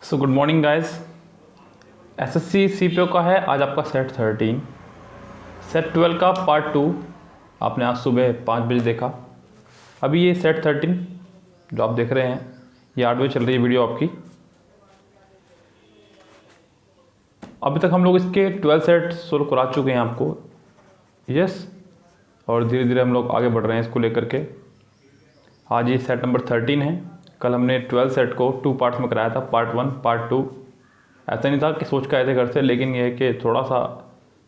So good morning guys. SSC CPO का है आज आपका सेट 13। सेट 12 का पार्ट 2 आपने आज सुबह 5 बजे देखा। अभी ये सेट 13 जो आप देख रहे हैं ये 8 बजे चल रही है वीडियो आपकी। अभी तक हम लोग इसके 12 सेट सोल्व करा चुके हैं आपको। यस, और धीरे धीरे हम लोग आगे बढ़ रहे हैं इसको लेकर के। आज ये सेट नंबर 13 है। कल हमने 12 सेट को 2 पार्ट्स में कराया था, पार्ट 1 पार्ट 2। ऐसा नहीं था कि सोच के आए थे घर से, लेकिन ये है कि थोड़ा सा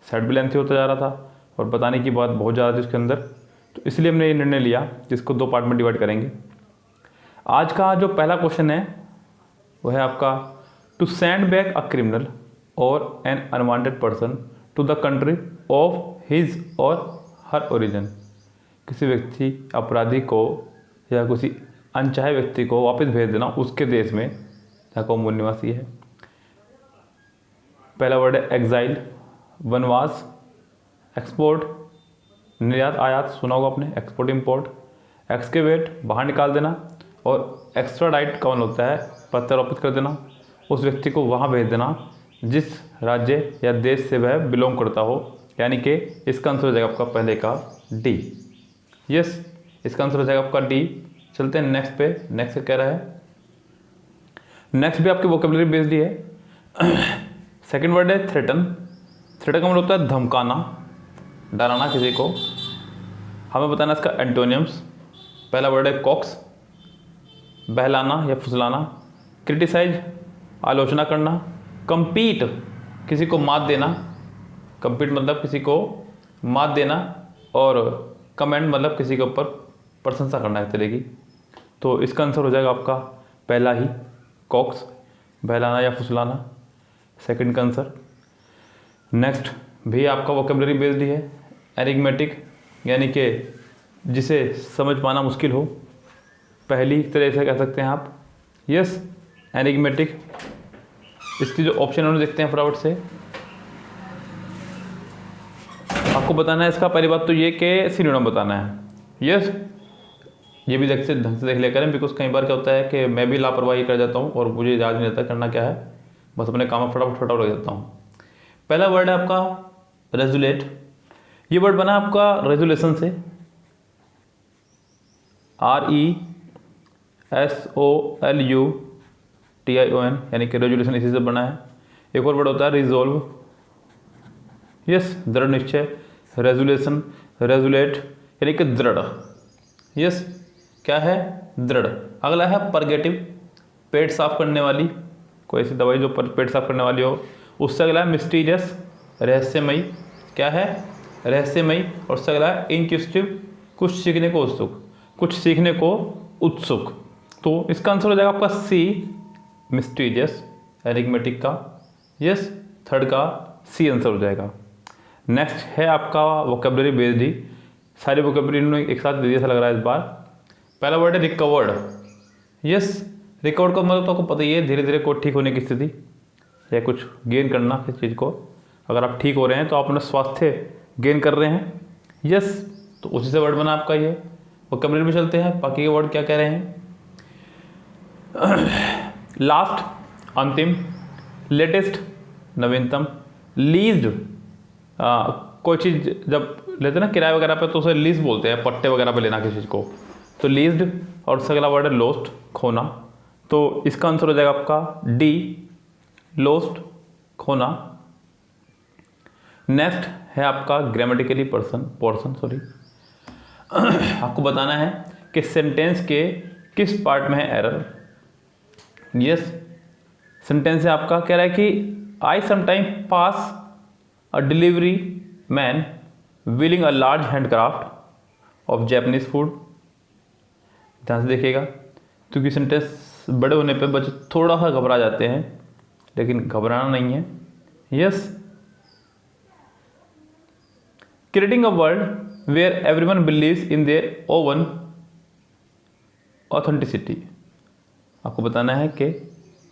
सेट भी लेंथी होता जा रहा था और बताने की बात बहुत ज़्यादा थी उसके अंदर, तो इसलिए हमने ये निर्णय लिया जिसको 2 पार्ट में डिवाइड करेंगे। आज का जो पहला क्वेश्चन है वो है आपका, to send back a criminal or an unwanted person to the country of his or her origin. किसी व्यक्ति अपराधी को या किसी अनचाहे व्यक्ति को वापस भेज देना उसके देश में जहाँ का मूल निवासी है। पहला वर्ड है एग्जाइल, वनवास, एक्सपोर्ट निर्यात आयात, सुना होगा आपने, एक्सपोर्ट इंपोर्ट, एक्सकेवेट बाहर निकाल देना, और एक्स्ट्राडाइट का मतलब होता है प्रत्यारोपित कर देना, उस व्यक्ति को वहाँ भेज देना जिस राज्य या देश से वह बिलोंग करता हो। यानी कि इसका आंसर हो जाएगा आपका पहले का डी। यस, इसका आंसर हो जाएगा आपका डी। चलते हैं नेक्स्ट पे। नेक्स्ट कह रहा है, नेक्स्ट भी आपकी वोकेबलरी बेस्ड ही है। सेकंड वर्ड है थ्रेटन। थ्रेटन का मतलब होता है धमकाना, डराना किसी को। हमें बताना इसका एंटोनियम्स। पहला वर्ड है कॉक्स, बहलाना या फुसलाना। क्रिटिसाइज आलोचना करना। कंपीट किसी को मात देना, कंपीट मतलब किसी को मात देना, और कमेंट मतलब किसी के ऊपर प्रशंसा करना एक तरह की। तो इसका आंसर हो जाएगा आपका पहला ही, कॉक्स, बहलाना या फुसलाना, सेकंड का आंसर। नेक्स्ट भी आपका वोकेबलरी बेस्ड ही है, एरिथमेटिक, यानी कि जिसे समझ पाना मुश्किल हो, पहली तरह से कह सकते हैं आप। Yes, arithmetic. इसकी जो ऑप्शन है उन्हें देखते हैं फटाफट से। आपको बताना है इसका पहली बात तो ये कि सिनोनिम बताना है। यस, ये भी ढंग से देख लिया करें, बिकॉज कई बार क्या होता है कि मैं भी लापरवाही कर जाता हूँ और मुझे याद नहीं रहता करना क्या है, बस अपने काम में फटाफट लग जाता हूँ। पहला वर्ड है आपका रेजुलेट। ये वर्ड बना आपका रेजुलेशन से, RESOLUTION, यानी कि रेजुलेशन इसी से बना है। एक और वर्ड होता है रिजोल्व। यस, दृढ़ निश्चय, रेजुलेशन, रेजुलेट यानी कि दृढ़। यस, क्या है, दृढ़। अगला है परगेटिव, पेट साफ करने वाली, कोई ऐसी दवाई जो पेट साफ करने वाली हो। उससे अगला है मिस्टीरियस, रहस्यमयी, क्या है, रहस्यमयी। और उससे अगला है इंक्विजिटिव, कुछ सीखने को उत्सुक, कुछ सीखने को उत्सुक। तो इसका आंसर हो जाएगा आपका सी, मिस्टीरियस, एरिथमेटिक का। यस, थर्ड का सी आंसर हो जाएगा। नेक्स्ट है आपका वोकेबलरी बेस्ड ही, सारी वोकेबलरी इन्होंने एक साथ दे दिया था लग रहा है इस बार। पहला वर्ड है रिकवर्ड। यस, रिकवर्ड का मतलब तो आपको पता ही है, धीरे धीरे को ठीक होने की स्थिति या कुछ गेन करना किसी चीज़ को। अगर आप ठीक हो रहे हैं तो आप अपना स्वास्थ्य गेन कर रहे हैं। यस, तो उसी से वर्ड बना आपका ये। वोकेबलरी में चलते हैं, बाकी के वर्ड क्या कह रहे हैं। लास्ट अंतिम, लेटेस्ट नवीनतम, लीज्ड कोई चीज़ जब लेते हैं ना किराए वगैरह पे तो उसे लीज बोलते हैं, पट्टे वगैरह पे लेना किसी चीज़ को, तो लीज्ड। और उसका अगला वर्ड है लोस्ट, खोना। तो इसका आंसर हो जाएगा आपका डी, लोस्ट, खोना। नेक्स्ट है आपका ग्रामेटिकली पोर्शन सॉरी। आपको बताना है कि सेंटेंस के किस पार्ट में है एरर। यस, सेंटेंस है आपका कह रहा है कि आई sometime pass a delivery man willing a large handcraft of Japanese food. ध्यान से देखिएगा, क्योंकि सेंटेंस बड़े होने पे बच्चे थोड़ा सा घबरा जाते हैं, लेकिन घबराना नहीं है। Yes, creating a world where everyone believes in their own authenticity. आपको बताना है कि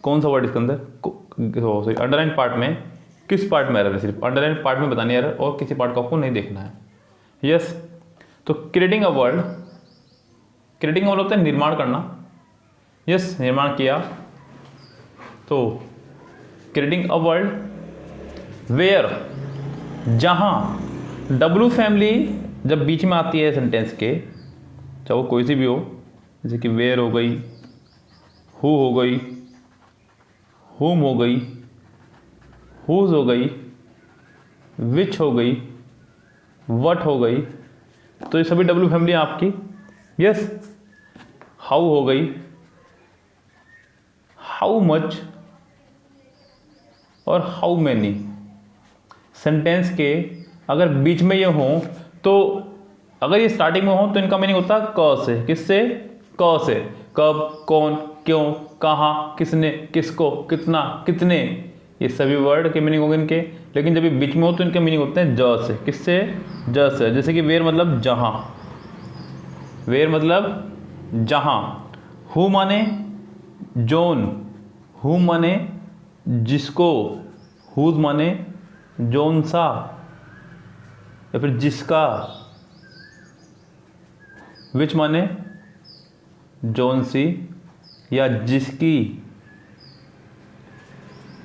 कौन सा वर्ड इसके अंदर अंडरलाइन पार्ट में किस पार्ट में एरर है। सिर्फ अंडरलाइन पार्ट में बतानी है एरर, और किसी पार्ट को आपको नहीं देखना है। यस, तो creating a world, creating a world होता है निर्माण करना। यस, निर्माण किया। तो क्रिएटिंग अ वर्ल्ड वेयर, जहाँ डब्लू फैमिली जब बीच में आती है सेंटेंस के, चाहे वो कोई सी भी हो, जैसे कि वेयर हो गई, हु हो गई, हुम हो गई, हुज हो गई, विच हो गई, वट हो गई, तो ये सभी डब्लू फैमिली आपकी। यस, हाउ हो गई, हाउ मच और हाउ मैनी। सेंटेंस के अगर बीच में ये हो, तो अगर ये स्टार्टिंग में हो तो इनका मीनिंग होता है क से। किससे? क से। कब, कौन, क्यों, कहाँ, किसने, किसको, कितना, कितने, ये सभी वर्ड के मीनिंग होंगे इनके। लेकिन जब ये बीच में हो तो इनके मीनिंग होते हैं ज से। किससे? ज से। जैसे कि वेयर मतलब जहाँ, वेयर मतलब जहाँ। हु माने जोन, हु माने जिसको, हुज माने जोन सा या फिर जिसका, विच माने जोन सी या जिसकी,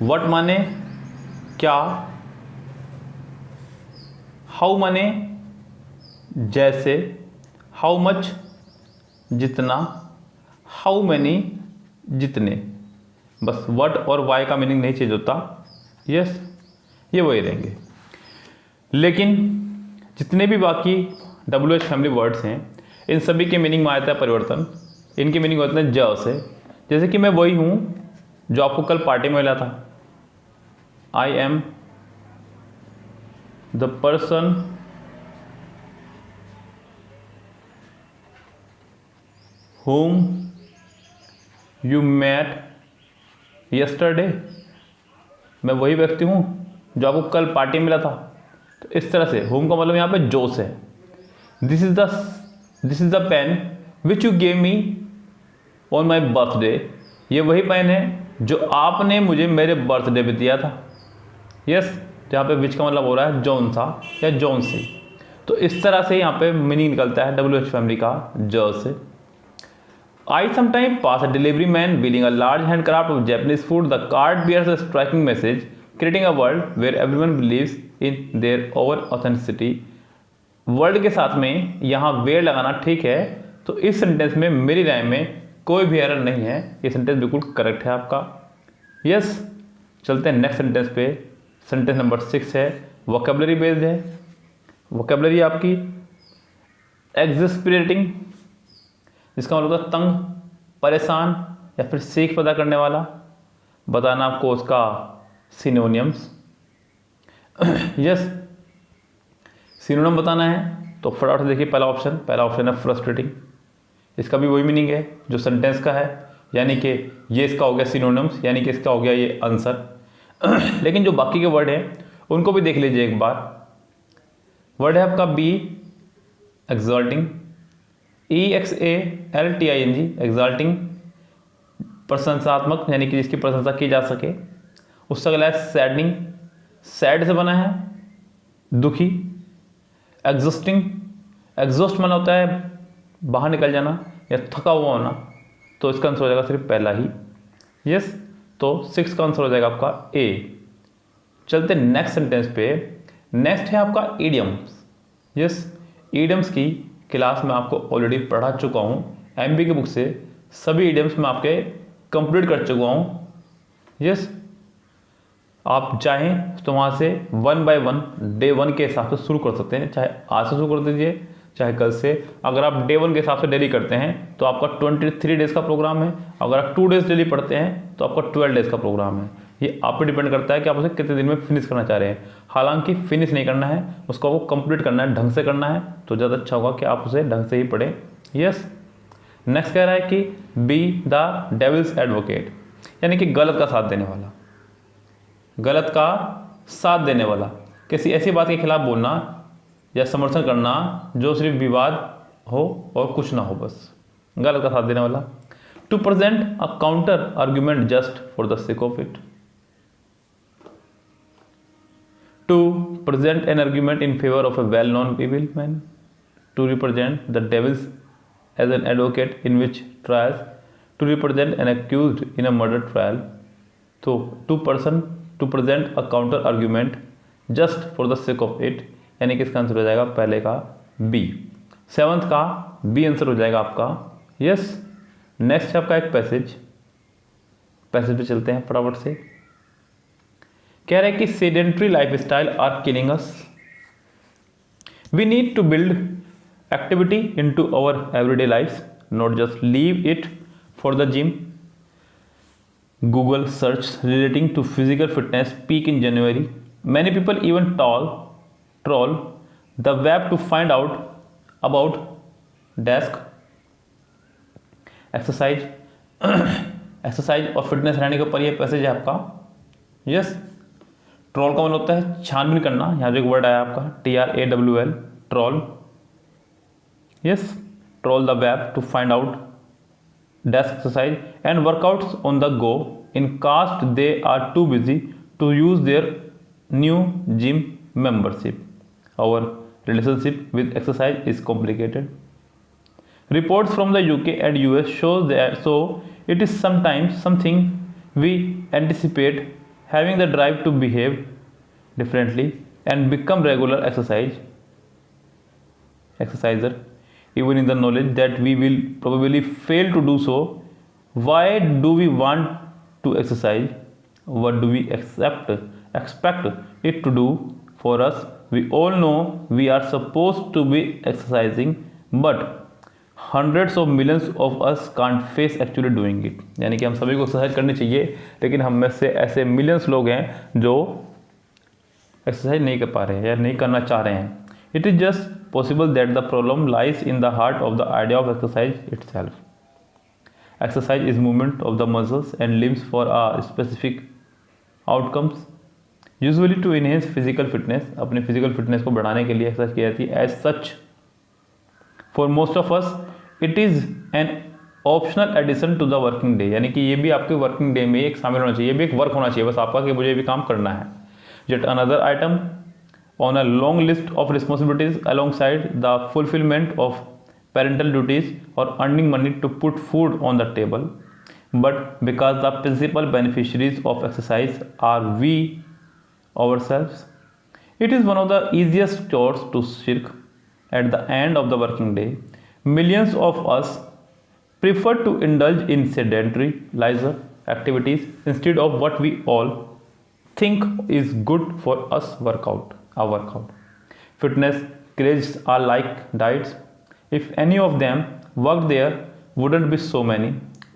वट माने क्या, हाउ माने जैसे, हाउ मच जितना, हाउ मैनी जितने। बस वट और वाई का मीनिंग नहीं चेंज होता। यस, ये वही रहेंगे। लेकिन जितने भी बाकी WH फैमिली वर्ड्स हैं, इन सभी के मीनिंग में आता है परिवर्तन। इनके मीनिंग होते हैं ज से। जैसे कि मैं वही हूँ जो आपको कल पार्टी में मिला था। I am the person whom you met yesterday। मैं वही व्यक्ति हूँ जो आपको कल पार्टी में मिला था। तो इस तरह से whom का मतलब यहाँ पे जो से। This is the pen which you gave me on my birthday. ये वही पेन है जो आपने मुझे मेरे बर्थडे पे दिया था। यस, तो यहाँ पे विच का मतलब हो रहा है जौन सा या जौन सी। तो इस तरह से यहाँ पे मीनिंग निकलता है WH फैमिली का ज से। I sometimes pass a delivery man wheeling a large handcraft of Japanese food. The cart bears a striking message, creating a world where everyone believes in their own authenticity. World के साथ में यहाँ where लगाना ठीक है। तो इस sentence में मेरी राय में कोई भी एरर नहीं है, ये सेंटेंस बिल्कुल करेक्ट है आपका। यस, चलते हैं नेक्स्ट सेंटेंस पे। सेंटेंस नंबर 6 है, वोकेबलरी बेस्ड है। वोकेबलरी आपकी एक्सस्पिरेटिंग, जिसका मतलब होता है तंग, परेशान या फिर सीख पैदा करने वाला। बताना आपको उसका सिनोनियम्स। यस, सिनोनिम बताना है तो फटाफट देखिए पहला ऑप्शन है फ्रस्ट्रेटिंग। इसका भी वही मीनिंग है जो सेंटेंस का है, यानी कि ये इसका हो गया सिनोनिम्स, यानी कि इसका हो गया ये आंसर। लेकिन जो बाकी के वर्ड हैं उनको भी देख लीजिए एक बार। वर्ड है आपका बी एक्सल्टिंग, EXALTING, एक्सल्टिंग, प्रशंसात्मक, यानी कि जिसकी प्रशंसा की जा सके। उससे अगला है सैडनिंग, सैड से बना है दुखी। एग्जॉस्टिंग, एग्जॉस्ट माना होता है बाहर निकल जाना या थका हुआ होना। तो इसका आंसर हो जाएगा सिर्फ पहला ही। यस, तो 6 का आंसर हो जाएगा आपका ए। चलते नेक्स्ट सेंटेंस पे। नेक्स्ट है आपका ईडियम्स। यस, ईडियम्स की क्लास में आपको ऑलरेडी पढ़ा चुका हूँ। MB की बुक से सभी ईडियम्स में आपके कंप्लीट कर चुका हूँ। यस, आप चाहें तो वहाँ से 1 बाय 1 डे 1 के हिसाब से शुरू कर सकते हैं। चाहे आज से शुरू कर दीजिए, चाहे कल से। अगर आप डे 1 के हिसाब से डेली करते हैं तो आपका 23 डेज़ का प्रोग्राम है। अगर आप 2 डेज़ डेली पढ़ते हैं तो आपका 12 डेज़ का प्रोग्राम है। ये आप पे डिपेंड करता है कि आप उसे कितने दिन में फिनिश करना चाह रहे हैं। हालांकि फिनिश नहीं करना है, उसको आपको कंप्लीट करना है, ढंग से करना है, तो ज़्यादा अच्छा होगा कि आप उसे ढंग से ही पढ़ें। यस, नेक्स्ट कह रहा है कि बी द डेविल्स एडवोकेट, यानी कि गलत का साथ देने वाला। गलत का साथ देने वाला, किसी ऐसी बात के खिलाफ बोलना या समर्थन करना जो सिर्फ विवाद हो और कुछ ना हो, बस गलत का साथ देने वाला। To present a counter argument just for the sake of it. To present an argument in favor of a well-known evil man. To represent the devils as an advocate in which trials. To represent an accused in a murder trial. तो to present a counter argument just for the sake of it, यानी कि इसका answer हो जाएगा पहले का B. 7th का B answer हो जाएगा आपका। यस, नेक्स्ट है आपका एक पैसेज पे चलते हैं फटाफट से। कह रहे हैं कि sedentary life style are killing us, we need to build activity into our everyday life, not just leave it for the gym. Google search relating to physical fitness peak in January. Many people even troll the web to find out about desk exercise exercise और fitness रहने के ऊपर ये passage है आपका। Yes, troll का मतलब होता है छानबीन करना, यहाँ जो एक वर्ड आया आपका TRAWL, troll. Yes, troll the web two find out desk exercise and workouts on the go. In cast they are too busy to use their new gym membership. Our relationship with exercise is complicated. Reports from the UK and US show that so it is sometimes something we anticipate, having the drive to behave differently and become regular exerciser, even in the knowledge that we will probably fail to do so. Why do we want to exercise? What do we expect it to do for us? We all know we are supposed to be exercising, but hundreds of millions of us can't face actually doing it. यानी कि हम सभी को exercise करनी चाहिए, लेकिन हम में से ऐसे मिलियंस लोग हैं जो एक्सरसाइज नहीं कर पा रहे हैं या नहीं करना चाह रहे हैं। It is just possible that the problem lies in the heart of the idea of exercise itself. Exercise is movement of the muscles and limbs for a specific outcomes, usually to enhance physical fitness. अपने physical fitness को बढ़ाने के लिए exercise की जाती है। As such, for most of us, it is an optional addition to the working day. यानी कि ये भी आपके working day में एक शामिल होना चाहिए, ये भी एक वर्क होना चाहिए बस आपका कि मुझे भी काम करना है। Yet another item on a long list of responsibilities alongside the fulfillment of parental duties or earning money to put food on the table. But because the principal beneficiaries of exercise are we ourselves, it is one of the easiest chores to shirk. At the end of the working day, millions of us prefer to indulge in sedentary leisure activities instead of what we all think is good for us workout. Fitness crazes are like diets. If any of them worked, there wouldn't be so many.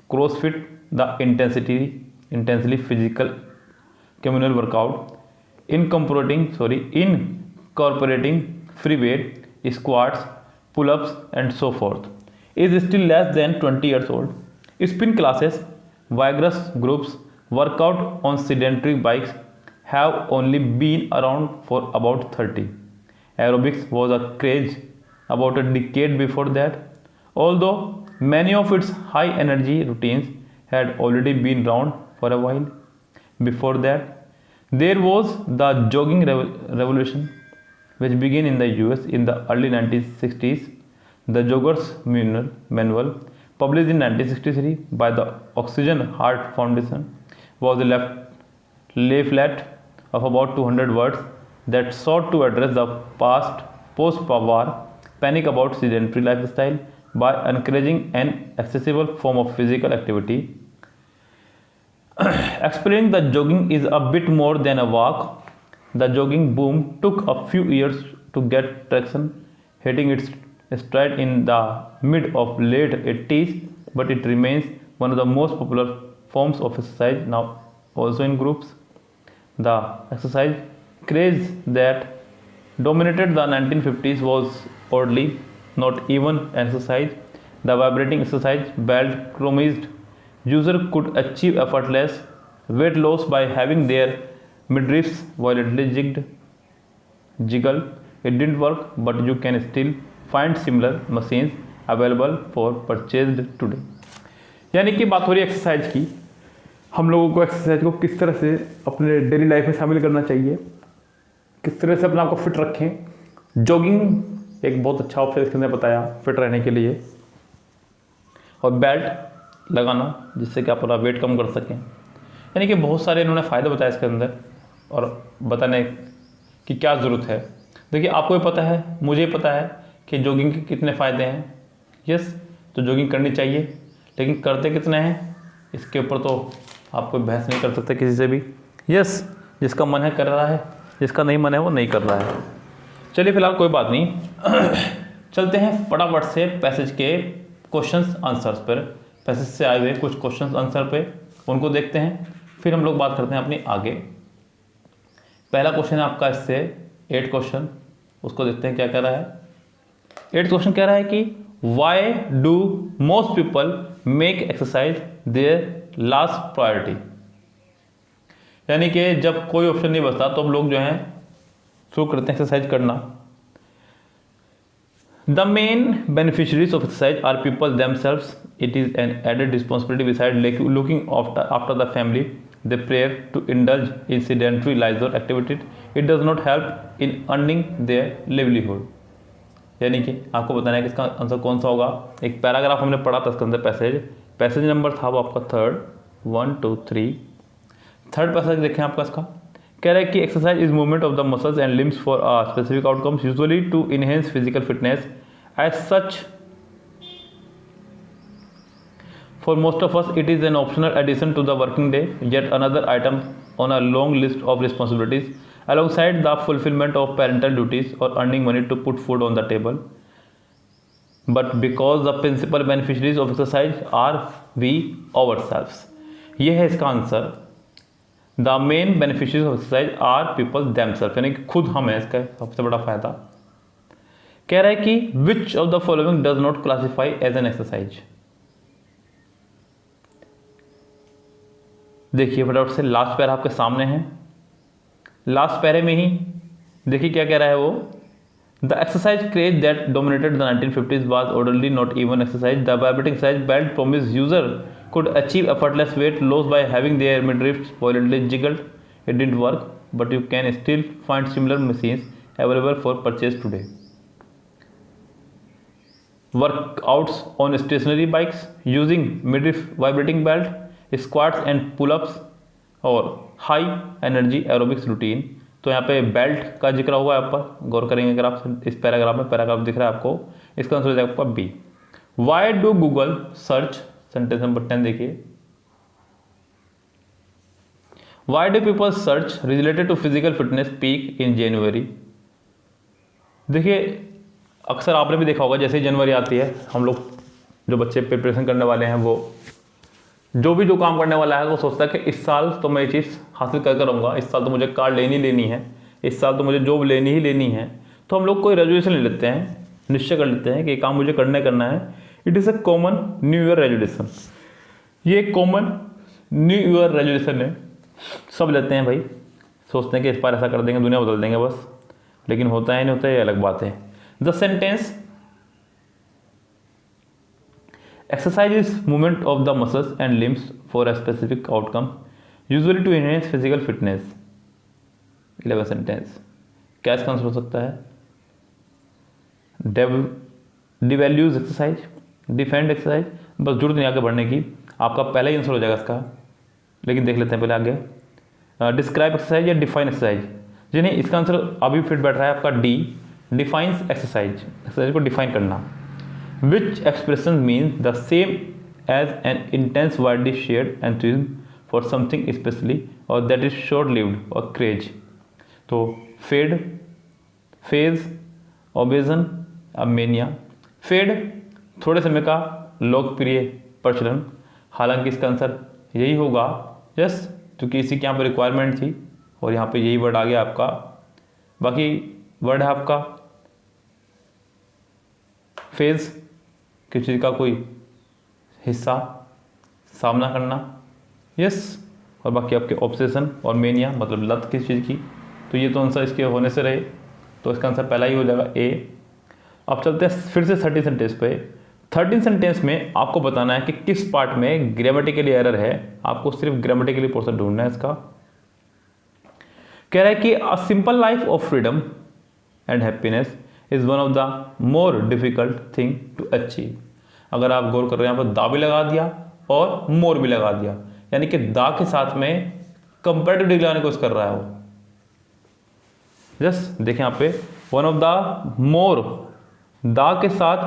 CrossFit, the intensely physical communal workout, incorporating free weight, squats, pull-ups and so forth, is still less than 20 years old. Spin classes, vigorous groups, workout on sedentary bikes have only been around for about 30. Aerobics was a craze about a decade before that, although many of its high energy routines had already been around for a while. Before that, there was the jogging revolution, which began in the US in the early 1960s. The Jogger's Manual, published in 1963 by the Oxygen Heart Foundation, was a leaflet of about 200 words that sought to address the post-war panic about sedentary lifestyle by encouraging an accessible form of physical activity. Explaining that jogging is a bit more than a walk, the jogging boom took a few years to get traction, hitting its stride in the mid of late 80s, but it remains one of the most popular forms of exercise now, also in groups. The exercise craze that dominated the 1950s was oddly not even exercise. The vibrating exercise belt promised users could achieve effortless weight loss by having their midriffs violently jiggled. It didn't work, but you can still find similar machines available for purchase today. यानी कि बात हो रही है exercise की। हम लोगों को एक्सरसाइज को किस तरह से अपने डेली लाइफ में शामिल करना चाहिए, किस तरह से अपने आप को फिट रखें। जॉगिंग एक बहुत अच्छा ऑप्शन इसके अंदर बताया फिट रहने के लिए, और बेल्ट लगाना जिससे कि आप अपना वेट कम कर सकें। यानी कि बहुत सारे इन्होंने फ़ायदे बताए इसके अंदर और बताने की क्या ज़रूरत है। देखिए आपको भी पता है, मुझे पता है कि जॉगिंग के कितने फ़ायदे हैं। यस, तो जॉगिंग करनी चाहिए, लेकिन करते कितने हैं इसके ऊपर तो आप कोई बहस नहीं कर सकते किसी से भी। यस, जिसका मन है कर रहा है, जिसका नहीं मन है वो नहीं कर रहा है। चलिए फिलहाल कोई बात नहीं चलते हैं फटाफट से पैसेज के क्वेश्चंस आंसर्स पर। पैसेज से आए हुए कुछ क्वेश्चंस आंसर पे उनको देखते हैं, फिर हम लोग बात करते हैं अपनी आगे। पहला क्वेश्चन है आपका इससे 8 क्वेश्चन, उसको देखते हैं क्या कह रहा है। 8 क्वेश्चन कह रहा है कि why do most people make exercise their last priority. यानी कि जब कोई ऑप्शन नहीं बचता तो हम लोग जो है शुरू करते हैं एक्सरसाइज करना। The main beneficiaries of exercise are people themselves. It is an added responsibility beside looking after the family. They prefer to indulge in sedentary leisure activities. It does not help in earning their livelihood. यानी कि आपको बताना है कि इसका answer कौन सा होगा। एक पैराग्राफ हमने पढ़ा था इसके अंदर, पैसेज नंबर था वो आपका 3rd 1 2 3। थर्ड पैसेज देखें आपका इसका कह रहा है कि exercise is movement of the muscles and limbs for a specific outcomes usually to enhance physical fitness as such for most of us it is an optional addition to the working day, yet another item on a long list of responsibilities alongside the fulfillment of parental duties or earning money to put food on the table. But because the principal beneficiaries of exercise are we ourselves. ये है इसका answer. The main beneficiaries of exercise are people themselves, यानी कि खुद हम है इसका सबसे बड़ा फायदा। कह रहा है कि which of the following does not classify as an exercise. देखिए फटाफट से लास्ट पैरा आपके सामने है, लास्ट पैरे में ही देखिए क्या कह रहा है वो। The exercise craze that dominated the 1950s was orderly not even exercise. The vibrating exercise belt promised user could achieve effortless weight loss by having their midriffs violently jiggled. It didn't work, but you can still find similar machines available for purchase today. Workouts on stationary bikes using midriff vibrating belt, squats and pull-ups और high energy aerobics routine. तो यहाँ पे belt का जिक्र हुआ है, यहाँ पर गौर करेंगे अगर आप इस पैराग्राफ में, पैराग्राफ दिख रहा है आपको, इसका आंसर हो जाएगा आपका B. Why do Google search, sentence number 10 देखिए। Why do people search related to physical fitness peak in January. देखिए अक्सर आपने भी देखा होगा जैसे ही जनवरी आती है हम लोग जो बच्चे प्रिपरेशन करने वाले हैं वो जो काम करने वाला है वो सोचता है कि इस साल तो मैं ये चीज़ हासिल कर रहूँगा, इस साल तो मुझे कार लेनी है, इस साल तो मुझे जॉब लेनी है। तो हम लोग कोई रेजोल्यूशन ले लेते हैं, निश्चय कर लेते हैं कि ये काम मुझे करना है। It is a common new year resolution. ये एक कॉमन न्यू ईयर रेजोल्यूशन है, सब लेते हैं भाई, सोचते हैं कि इस बार ऐसा कर देंगे, दुनिया बदल देंगे बस, लेकिन होता है नहीं होता, ये अलग बात है। The sentence exercise is movement of the muscles and limbs for a specific outcome usually to enhance physical fitness। 11 sentence क्या इसका आंसर हो सकता है। devalues एक्सरसाइज, डिफेंड एक्सरसाइज, बस जरूरत नहीं आगे बढ़ने की, आपका पहला ही आंसर हो जाएगा इसका, लेकिन देख लेते हैं पहले आगे। डिस्क्राइब एक्सरसाइज या डिफाइन एक्सरसाइज, जिन्हें इसका आंसर अभी फिट बैठ रहा है आपका डी, डिफाइंस एक्सरसाइज को डिफाइन करना। Which expression means the same as an intense widely shared enthusiasm for something especially or that is short-lived or craze। तो fade, phase, obsession, mania। fade थोड़े समय का लोकप्रिय प्रचलन, हालांकि इसका आंसर यही होगा। यस, क्योंकि इसी की यहाँ पर रिक्वायरमेंट थी और यहाँ पे यही वर्ड आ गया आपका। बाकी वर्ड है आपका फेज, किसी चीज़ का कोई हिस्सा सामना करना। यस, और बाकी आपके ऑब्सेशन और मेनिया मतलब लत किस चीज़ की। तो ये तो आंसर इसके होने से रहे, तो इसका आंसर पहला ही हो जाएगा ए। अब चलते हैं फिर से 13 सेंटेंस पे। 13 सेंटेंस में आपको बताना है कि किस पार्ट में ग्रामेटिकली एरर है, आपको सिर्फ ग्रामेटिकली पोर्शन ढूंढना है इसका। कह रहा है कि a simple life of freedom and happiness is one of the more difficult thing to achieve. अगर आप गौर कर रहे हैं यहाँ पर दा भी लगा दिया और मोर भी लगा दिया, यानी कि दा के साथ में कंपैरेटिव डिग्री लगाने की कोशिश कर रहा है वो। जस्ट देखें यहाँ पे वन ऑफ द मोर, दा के साथ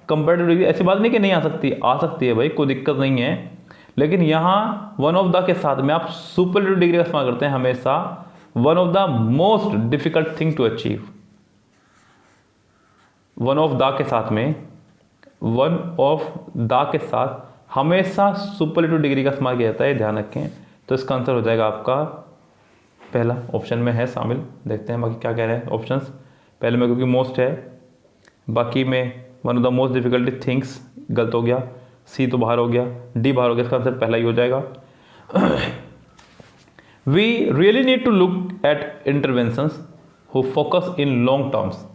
कंपैरेटिव डिग्री, ऐसी बात नहीं कि नहीं आ सकती, आ सकती है भाई, कोई दिक्कत नहीं है, लेकिन यहाँ वन ऑफ द के साथ में आप सुपरलेटिव डिग्री का इस्तेमाल करते हैं हमेशा। One of the most difficult thing to achieve, one of the के साथ में, वन ऑफ द के साथ हमेशा सुपरलेटिव डिग्री का इस्तेमाल किया जाता है, ध्यान रखें। तो इसका आंसर हो जाएगा आपका पहला, ऑप्शन में है शामिल। देखते हैं बाकी क्या कह रहे हैं ऑप्शंस। पहले में क्योंकि मोस्ट है, बाकी में one of the most difficulty things गलत हो गया, सी तो बाहर हो गया, डी बाहर हो गया, इसका आंसर पहला ही हो जाएगा। We really need to look at interventions who focus in long terms.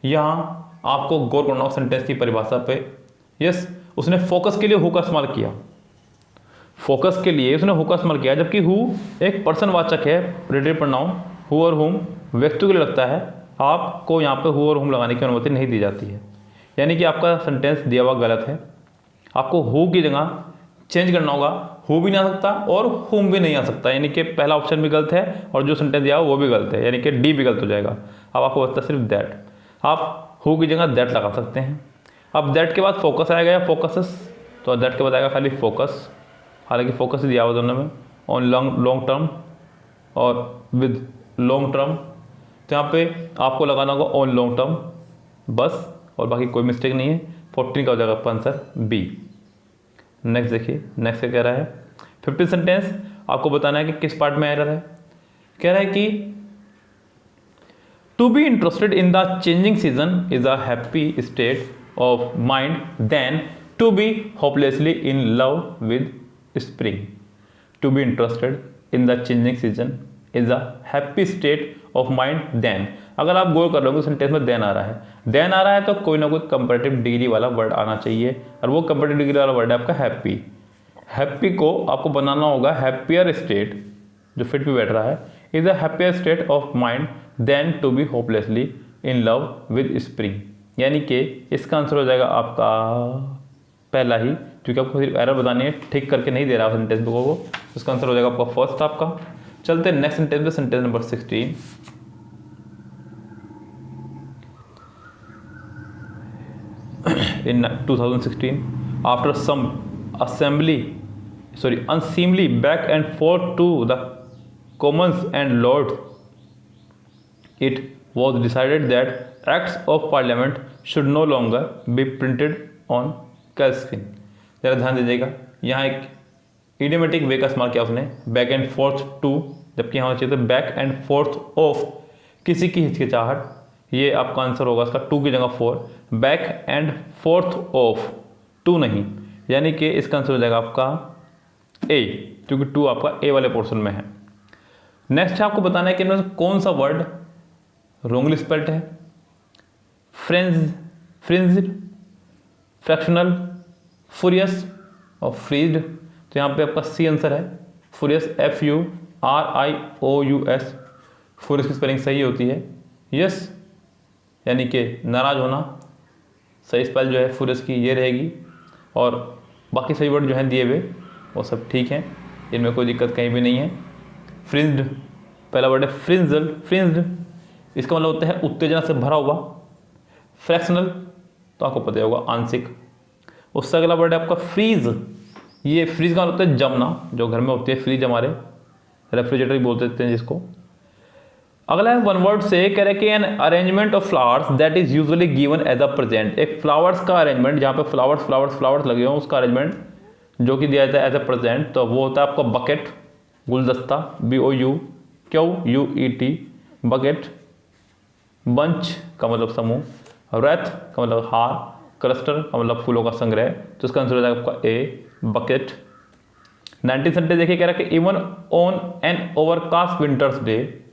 यहाँ आपको गौर करना होगा सेंटेंस की परिभाषा पे। यस, उसने फोकस के लिए हु का इस्तेमाल किया, फोकस के लिए उसने हु का इस्तेमाल किया, जबकि हु एक पर्सन वाचक है, रिलेटिव प्रोनाउन हु और हुम व्यक्तियों के लिए लगता है। आपको यहाँ पे हु और हुम लगाने की अनुमति नहीं दी जाती है, यानी कि आपका सेंटेंस दिया हुआ गलत है। आपको हु की जगह चेंज करना होगा, हु भी नहीं आ सकता और हुम भी नहीं आ सकता, यानी कि पहला ऑप्शन भी गलत है और जो सेंटेंस दिया हुआ वो भी गलत है, यानी कि डी भी गलत हो जाएगा। अब आपको बचता सिर्फ दैट, आप हु की जगह दैट लगा सकते हैं। अब दैट के बाद फोकस आएगा या फोकसेस, तो दैट के बाद आएगा खाली फोकस, हालांकि फोकस दिया हुआ दोनों में, ऑन लॉन्ग टर्म और विद लॉन्ग टर्म। तो यहाँ पे आपको लगाना होगा ऑन लॉन्ग टर्म बस, और बाकी कोई मिस्टेक नहीं है। 14 का हो जाएगा आपका आंसर बी। नेक्स्ट देखिए, नेक्स्ट क्या कह रहा है, 15 सेंटेंस आपको बताना है कि किस पार्ट में एरर है। कह रहा है कि to be interested in the changing season is a happy state of mind than to be hopelessly in love with spring. To be interested in the changing season is a happy state of mind than. अगर आप गौर कर लोगे sentence में then आ रहा है, then आ रहा है तो कोई ना कोई कंपैरेटिव डिग्री वाला वर्ड आना चाहिए, और वो कंपैरेटिव डिग्री वाला वर्ड है आपका हैप्पी। हैप्पी को आपको बनाना होगा हैप्पियर स्टेट, जो फिट भी बैठ रहा है, is a happier state of mind than to be hopelessly in love with spring. यानी कि इसका आंसर हो जाएगा आपका पहला ही, क्योंकि आपको सिर्फ एरर बतानी है, ठीक करके नहीं दे रहा सेंटेंस बुकों को। इसका आंसर हो जाएगा आपका फर्स्ट आपका। चलते हैं नेक्स्ट सेंटेंस पे, sentence number 16। In 2016, after some unseemly back and forth to the Commons and Lords, it was decided that acts of Parliament should no longer be printed on calfskin। जरा ध्यान दीजिएगा, यहाँ एक idiomatic वे का इस्तेमाल किया उसने, बैक एंड फोर्थ टू, जबकि यहाँ चाहिए था बैक एंड फोर्थ ऑफ, किसी की हिचकिचाहट। ये आपका आंसर होगा इसका 2 की जगह 4, बैक एंड फोर्थ ऑफ, 2 नहीं, यानी कि इसका आंसर हो जाएगा आपका ए, क्योंकि 2 आपका ए वाले पोर्शन में है। नेक्स्ट है आपको बताना है कि इनमें से कौन सा वर्ड रोंगली स्पेल्ड है। फ्रिंज्ड, फ्रैक्शनल, फुरियस और फ्रीज्ड। तो यहाँ पे आपका सी आंसर है, फुरियस, FURIOUS। फुरियस की स्पेलिंग सही होती है यस, यानी कि नाराज होना, सही स्पेल जो है फुरियस की ये रहेगी, और बाकी सही वर्ड जो हैं दिए हुए वो सब ठीक हैं, इनमें कोई दिक्कत कहीं भी नहीं है। फ्रिंज्ड पहला वर्ड है, फ्रिंज्ड इसका मतलब होता है उत्तेजना से भरा हुआ। फ्रैक्शनल तो आपको पता होगा आंशिक। उससे अगला वर्ड है आपका फ्रीज। ये फ्रीज का मतलब होता है जमना, जो घर में होती है फ्रीज, हमारे रेफ्रिजरेटर बोल देते हैं जिसको। अगला है वन वर्ड से, कह रहे कि an arrangement of flowers that is usually given as a present. एक फ्लावर्स का अरेंजमेंट जहाँ पे फ्लावर्स लगे हों, उसका अरेंजमेंट जो कि दिया जाता है एज अ प्रेजेंट, तो वो होता है आपका बकेट, गुलदस्ता, BOUQUET, बकेट। बंच का मतलब समूह, रैथ का मतलब हार, क्लस्टर का मतलब फूलों का संग्रह। तो इसका आंसर हो जाएगा आपका ए, बकेट। 19 सेंटेंस देखिए, कह रहा है कि even on an overcast winters day.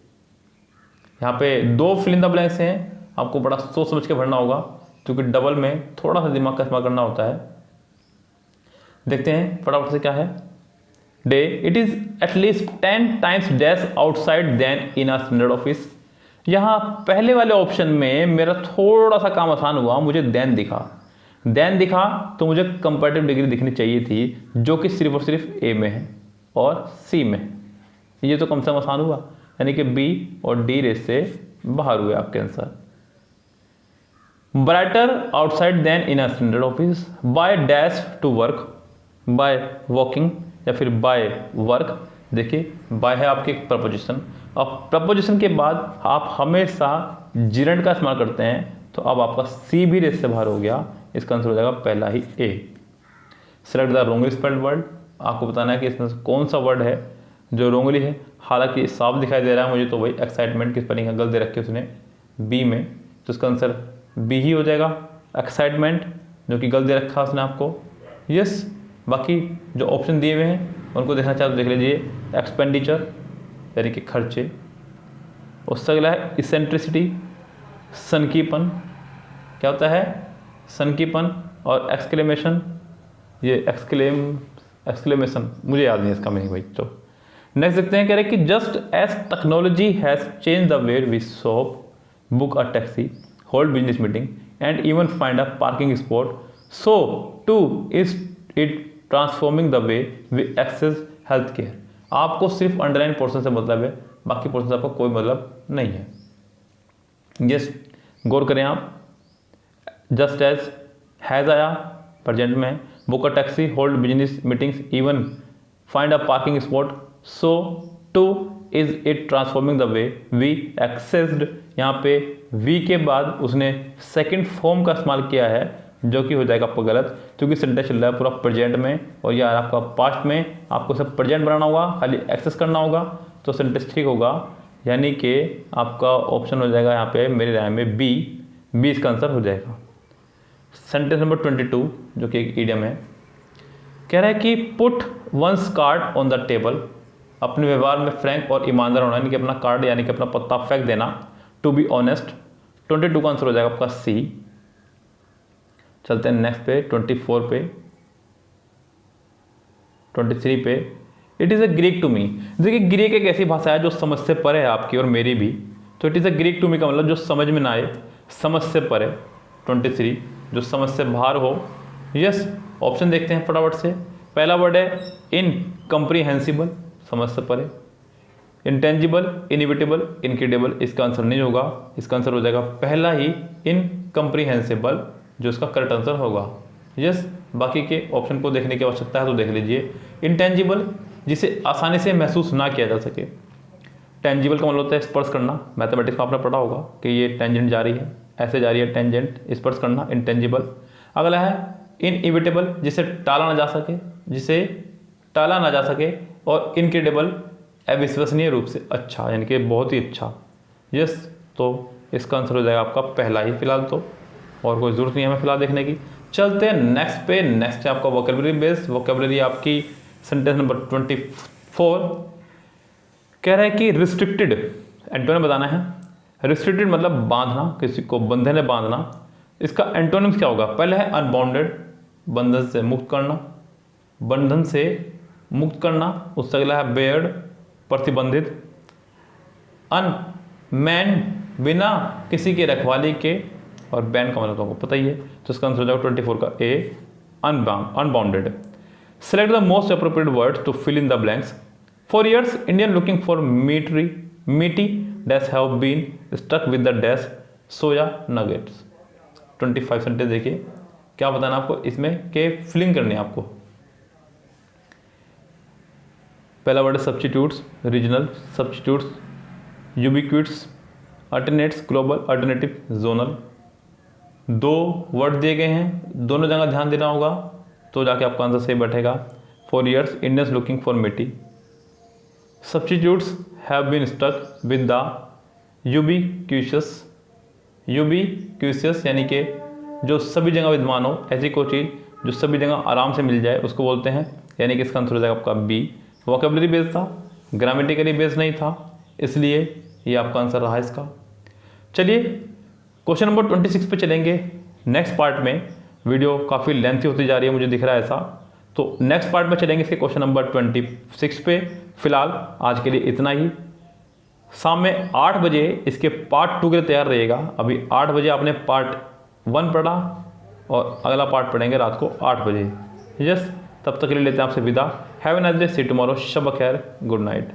यहाँ पे 2 फिल इन द ब्लैंक्स हैं, आपको बड़ा सोच समझ के भरना होगा, क्योंकि डबल में थोड़ा सा दिमाग का इस्तेमाल करना होता है। देखते हैं फटाफट से क्या है। Day, it is at least 10 times dash outside than in a standard office. यहाँ पहले वाले ऑप्शन में मेरा थोड़ा सा काम आसान हुआ, मुझे देन दिखा तो मुझे कंपैरेटिव डिग्री दिखनी चाहिए थी, जो कि सिर्फ और सिर्फ ए में है। और सी में। ये तो कम से कम आसान हुआ, यानी कि बी और डी रेस से बाहर हुए आपके answer. Brighter outside than in a standard office, by dash to work, by walking या फिर बाय वर्क। देखिए बाय है आपकी एक प्रपोजिशन, अब प्रपोजिशन के बाद आप हमेशा जिरंड का इस्तेमाल करते हैं, तो अब आपका सी भी रेस से बाहर हो गया, इसका आंसर हो जाएगा पहला ही A. Select the wrongly spelled word, आपको बताना है कि इसमें से कौन सा वर्ड है जो रोंगली है। हालांकि साफ दिखाई दे रहा है मुझे तो वही एक्साइटमेंट की स्पेलिंग गलत दे रखी है उसने बी में, तो इसका आंसर बी ही हो जाएगा, एक्साइटमेंट, जो कि गलत दे रखा है उसने आपको। यस, बाकी जो ऑप्शन दिए हुए हैं उनको देखना चाहते तो देख लीजिए। एक्सपेंडिचर यानी कि खर्चे, उससे अगला है इसेंट्रिसिटी, सनकीपन, क्या होता है सनकीपन, और एक्सक्लेमेशन, ये एक्सक्लेमेशन मुझे याद नहीं है इसका मीनिंग भाई। तो नेक्स्ट देखते हैं, कह रहे कि just as technology has change the way we shop, book a taxi, hold business meeting and even find a parking spot, so too is it transforming the way we access health care. आपको सिर्फ underline portion से मतलब है, बाकी portion से आपको कोई मतलब नहीं है। यस, गौर करें आप, जस्ट एज हैज़ आया प्रेजेंट में, book a taxi, hold business meetings, even find a parking spot, so too is it transforming the way we accessed. यहाँ पे वी के बाद उसने सेकंड फॉर्म का इस्तेमाल किया है, जो कि हो जाएगा आपको गलत, क्योंकि सेंटेंस चल रहा है पूरा प्रेजेंट में और यह आपका पास्ट में। आपको सब प्रेजेंट बनाना होगा, खाली एक्सेस करना होगा, तो सेंटेंस ठीक होगा। यानी कि आपका ऑप्शन हो जाएगा यहाँ पे मेरी राय में बी, बी इसका आंसर हो जाएगा। सेंटेंस नंबर 22 जो कि एक ईडियम है, कह रहा है कि put one's card on the table, अपने व्यवहार में फ्रैंक और ईमानदार होना, यानी कि अपना कार्ड यानी कि अपना पत्ता फेंक देना, टू बी ऑनेस्ट। 22 का आंसर हो जाएगा आपका सी। चलते हैं नेक्स्ट पे 24 पे, 23 पे, it is a Greek to me. देखिए ग्रीक एक ऐसी भाषा है जो समझ से परे है आपकी और मेरी भी, तो it is a Greek to me का मतलब जो समझ में ना आए, समझ से परे। 23 जो समझ से बाहर हो। यस, ऑप्शन देखते हैं फटाफट से। पहला वर्ड है इनकम्प्रीहेंसिबल, समझ से परे। इंटेंजिबल, इनएविटेबल, इनक्रेडिबल, इसका आंसर नहीं होगा, इसका आंसर हो जाएगा पहला ही इनकम्प्रीहेंसिबल, जो इसका करेक्ट आंसर होगा। यस, बाकी के ऑप्शन को देखने की आवश्यकता है तो देख लीजिए। इंटेंजिबल, जिसे आसानी से महसूस ना किया जा सके। टेंजिबल का मतलब होता है स्पर्श करना, मैथमेटिक्स में आपने पढ़ा होगा कि ये टेंजेंट जा रही है, ऐसे जा रही है टेंजेंट, स्पर्श करना, इंटेंजिबल। अगला है इनइविटेबल, जिसे टाला ना जा सके, जिसे टाला ना जा सके। और इनक्रेडिबल, अविश्वसनीय रूप से अच्छा, यानी कि बहुत ही अच्छा। यस, तो इसका आंसर हो जाएगा आपका पहला ही फिलहाल तो, और कोई ज़रूरत नहीं है हमें फिलहाल देखने की। चलते हैं नेक्स्ट पे। नेक्स्ट है आपका वोकेबलरी बेस्ड। वोकेबलरी आपकी सेंटेंस नंबर 24 कह रहा है कि रिस्ट्रिक्टेड, एंटोनिम बताना है। रिस्ट्रिक्टेड मतलब बांधना, किसी को बंधन में बांधना। इसका एंटोनिम्स क्या होगा? पहले है अनबाउंडेड, बंधन से मुक्त करना, बंधन से मुक्त करना। उससे अगला है बेयर्ड, प्रतिबंधित। अनमैन, बिना किसी के रखवाली के। और बैन का मतलब आपको पता ही है, तो इसका आंसर हो जाएगा 24 का A, unbounded. Select the most appropriate word to fill in the blanks. For years Indian looking for meaty dash have been stuck with the dash soya nuggets. 25 sentence देखिए, क्या बताना आपको इसमें के फिलिंग करनी है आपको। पहला वर्ड है substitutes, regional, substitutes, ubiquitous, alternates, global, alternative, zonal. दो वर्ड दिए गए हैं, दोनों जगह ध्यान देना होगा तो जाके आपका आंसर सही बैठेगा। For years Indians looking for meaty. Substitutes have been stuck with the ubiquitous. Ubiquitous यानी कि जो सभी जगह विद्यमान हो, ऐसी कोई चीज़ जो सभी जगह आराम से मिल जाए उसको बोलते हैं, यानी कि इसका आंसर हो जाएगा आपका बी। वोकेबलरी बेस्ड था, ग्रामेटिकली बेस्ड नहीं था, इसलिए ये आपका आंसर रहा इसका। चलिए क्वेश्चन नंबर 26 पे चलेंगे। नेक्स्ट पार्ट में वीडियो काफ़ी लेंथी होती जा रही है, मुझे दिख रहा है ऐसा, तो नेक्स्ट पार्ट में चलेंगे इसके क्वेश्चन नंबर 26 पे। फिलहाल आज के लिए इतना ही। शाम में 8 बजे इसके पार्ट 2 के लिए तैयार रहिएगा। अभी 8 बजे आपने पार्ट 1 पढ़ा और अगला पार्ट पढ़ेंगे रात को 8 बजे। यस, तब तक के लिए लेते हैं आपसे विदा। Have a nice day, see tomorrow, शब खैर, गुड नाइट।